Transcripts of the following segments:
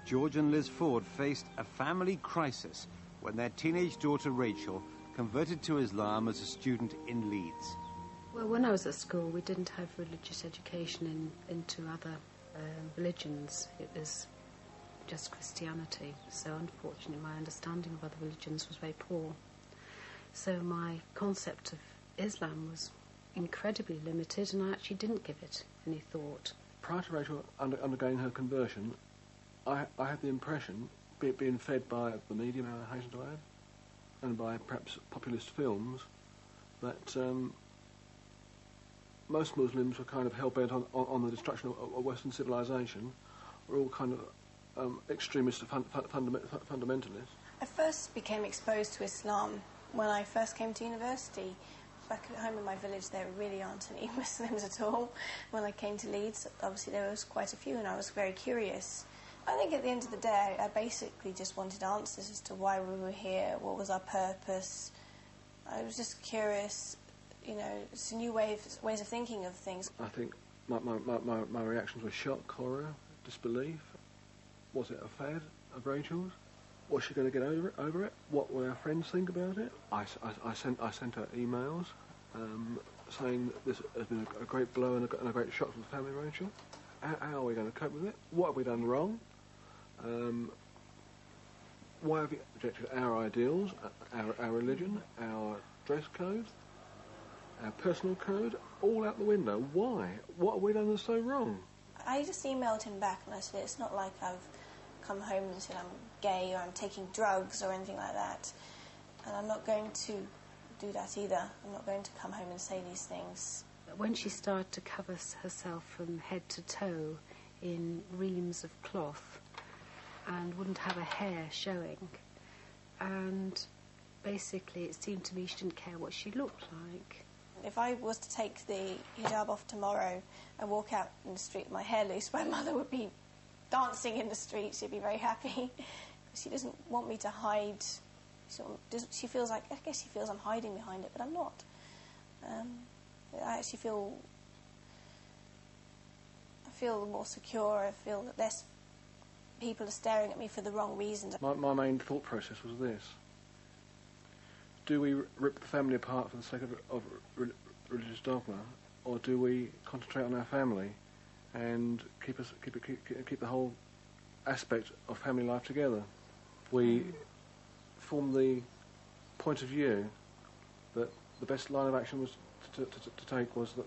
George and Liz Ford faced a family crisis when their teenage daughter Rachel converted to Islam as a student in Leeds. Well, when I was at school, we didn't have religious education into other religions. It was just Christianity. So unfortunately, my understanding of other religions was very poor. So my concept of Islam was incredibly limited, and I actually didn't give it any thought. Prior to Rachel undergoing her conversion, I had the impression, being fed by the media, I hasten to add, and by perhaps populist films, that most Muslims were kind of hell-bent on the destruction of Western civilization. We're all kind of extremist fundamentalists. I first became exposed to Islam when I first came to university. Back at home in my village, there really aren't any Muslims at all. When I came to Leeds, obviously there was quite a few, and I was very curious. I think at the end of the day, I basically just wanted answers as to why we were here, what was our purpose. I was just curious, you know, it's a new ways of thinking of things. I think my reactions were shock, horror, disbelief. Was it a fad of Rachel's? Was she going to get over it? What will our friends think about it? I sent her emails saying that this has been a great blow and a great shock to the family, Rachel. How are we going to cope with it? What have we done wrong? Why have you rejected our ideals, our religion, our dress code, our personal code, all out the window? Why? What have we done that's so wrong? I just emailed him back and I said, it's not like I've come home and said I'm gay or I'm taking drugs or anything like that. And I'm not going to do that either. I'm not going to come home and say these things. When she started to cover herself from head to toe in reams of cloth and wouldn't have a hair showing, and basically it seemed to me she didn't care what she looked like. If I was to take the hijab off tomorrow and walk out in the street with my hair loose, my mother would be dancing in the street. She'd be very happy. She doesn't want me to hide. She feels like, I guess she feels I'm hiding behind it, but I'm not. I actually feel more secure. I feel that less people are staring at me for the wrong reasons. My main thought process was this: do we rip the family apart for the sake of religious dogma, or do we concentrate on our family and keep the whole aspect of family life together? We formed the point of view that the best line of action was to take was that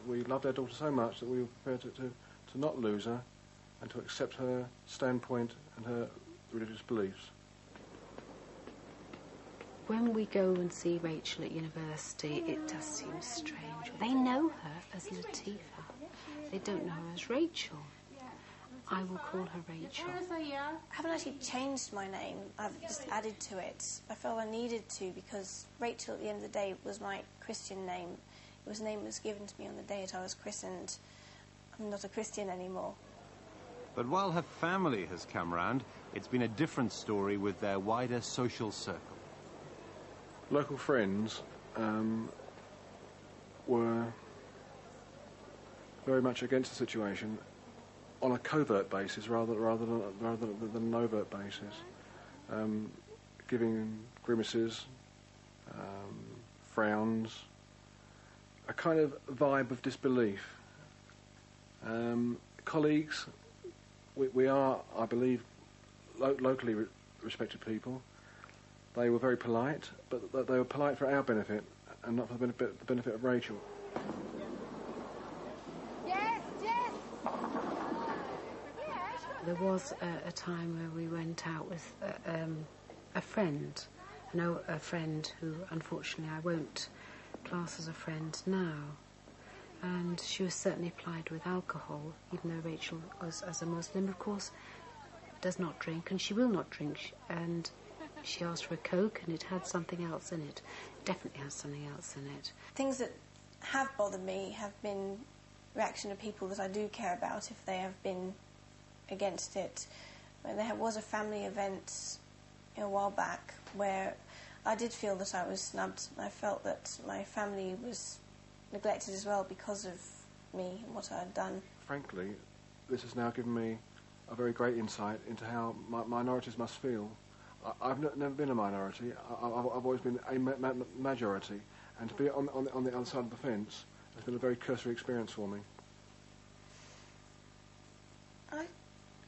we loved our daughter so much that we were prepared to not lose her and to accept her standpoint and her religious beliefs. When we go and see Rachel at university, it does seem strange. They know her as Latifa. They don't know her as Rachel. I will call her Rachel. I haven't actually changed my name. I've just added to it. I felt I needed to because Rachel, at the end of the day, was my Christian name. It was a name that was given to me on the day that I was christened. I'm not a Christian anymore. But while her family has come round, it's been a different story with their wider social circle. Local friends were very much against the situation on a covert basis rather than an overt basis, giving grimaces, frowns, a kind of vibe of disbelief. Colleagues, we are, I believe, locally respected people. They were very polite, but they were polite for our benefit and not for the benefit of Rachel. Yes, yes. There was a time where we went out with a friend, a friend who unfortunately I won't class as a friend now. And she was certainly plied with alcohol, even though Rachel, as a Muslim, of course, does not drink, and she will not drink. And she asked for a Coke, and it had something else in it. It definitely has something else in it. Things that have bothered me have been reaction of people that I do care about if they have been against it. There was a family event a while back where I did feel that I was snubbed. I felt that my family was neglected as well because of me and what I had done. Frankly, this has now given me a very great insight into how minorities must feel. I've never been a minority. I've always been a majority, and to be on the other side of the fence has been a very cursory experience for me.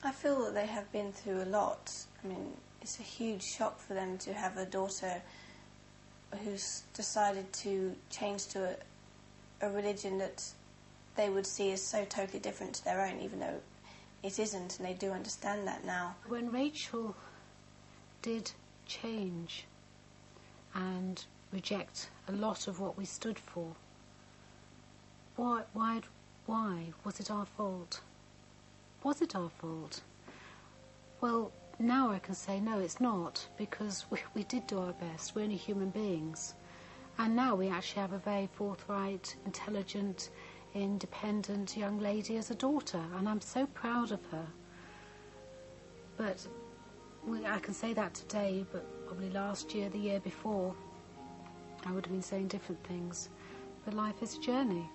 I feel that they have been through a lot. I mean, it's a huge shock for them to have a daughter who's decided to change to a religion that they would see as so totally different to their own, even though it isn't, and they do understand that now. When Rachel did change and reject a lot of what we stood for, why was it our fault? Was it our fault? Well, now I can say no, it's not, because we did do our best. We're only human beings. And now we actually have a very forthright, intelligent, independent young lady as a daughter, and I'm so proud of her. But I can say that today, but probably last year, the year before, I would have been saying different things. But life is a journey.